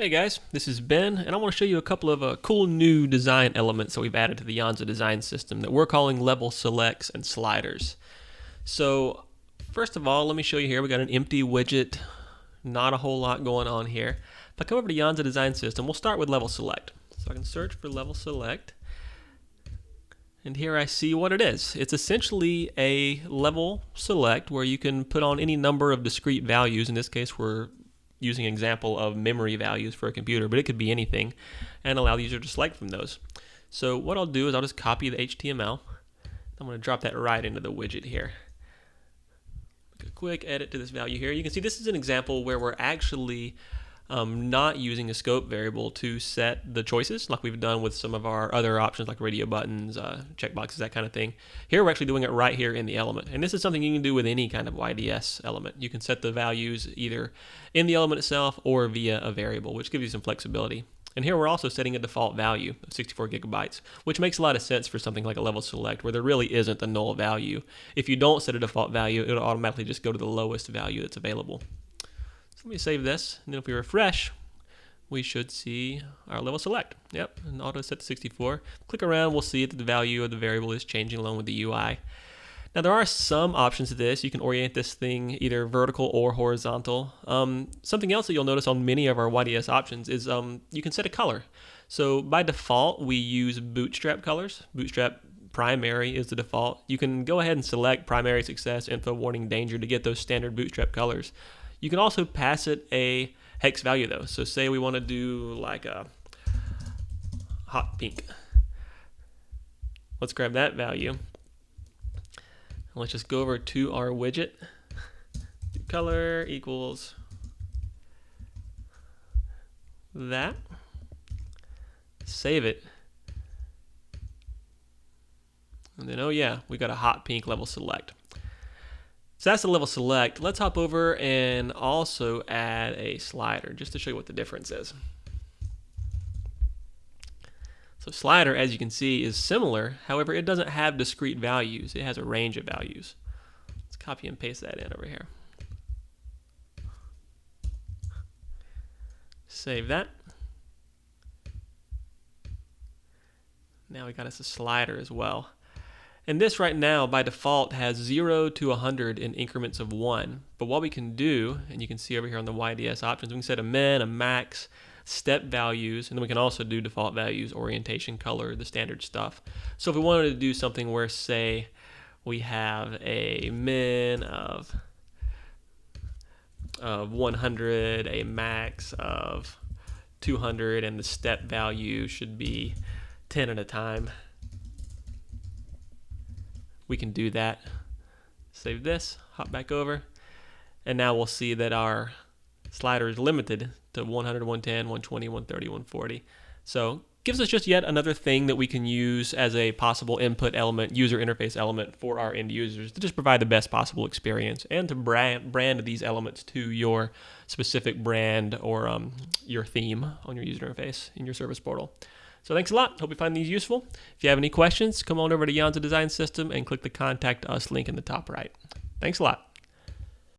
Hey guys, this is Ben, and I want to show you a couple of cool new design elements that we've added to the Yansa design system that we're calling level selects and sliders. So first of all, let me show you here. We got an empty widget, not a whole lot going on here. If I come over to Yansa design system, we'll start with level select. So I can search for level select, and here I see what it is. It's essentially a level select where you can put on any number of discrete values. In this case, we're using an example of memory values for a computer, but it could be anything, and allow the user to select from those. So what I'll do is I'll just copy the HTML. I'm going to drop that right into the widget here. Make a quick edit to this value here. You can see this is an example where we're actually not using a scope variable to set the choices like we've done with some of our other options like radio buttons, checkboxes, that kind of thing. Here we're actually doing it right here in the element, and this is something you can do with any kind of YDS element. You can set the values either in the element itself or via a variable, which gives you some flexibility. And here we're also setting a default value of 64 gigabytes, which makes a lot of sense for something like a level select where there really isn't a null value. If you don't set a default value, it'll automatically just go to the lowest value that's available. So let me save this, and then if we refresh, we should see our level select. Yep, and auto set to 64. Click around, we'll see that the value of the variable is changing along with the UI. Now there are some options to this. You can orient this thing either vertical or horizontal. Something else that you'll notice on many of our YDS options is you can set a color. So by default, we use bootstrap colors. Bootstrap primary is the default. You can go ahead and select primary, success, info, warning, danger to get those standard bootstrap colors. You can also pass it a hex value though. So say we want to do like a hot pink. Let's grab that value. Let's just go over to our widget. Do color equals that. Save it. And then, oh yeah, we got a hot pink level select. So that's the level select. Let's hop over and also add a slider just to show you what the difference is. So slider, as you can see, is similar. However, it doesn't have discrete values. It has a range of values. Let's copy and paste that in over here. Save that. Now we got us a slider as well. And this right now, by default, has 0 to 100 in increments of 1. But what we can do, and you can see over here on the YDS options, we can set a min, a max, step values, and then we can also do default values, orientation, color, the standard stuff. So if we wanted to do something where, say, we have a min of 100, a max of 200, and the step value should be 10 at a time, we can do that. Save this, hop back over, and now we'll see that our slider is limited to 100, 110, 120, 130, 140. So gives us just yet another thing that we can use as a possible input element, user interface element for our end users to just provide the best possible experience and to brand these elements to your specific brand or your theme on your user interface in your service portal. So thanks a lot. Hope you find these useful. If you have any questions, come on over to Yansa Design System and click the Contact Us link in the top right. Thanks a lot.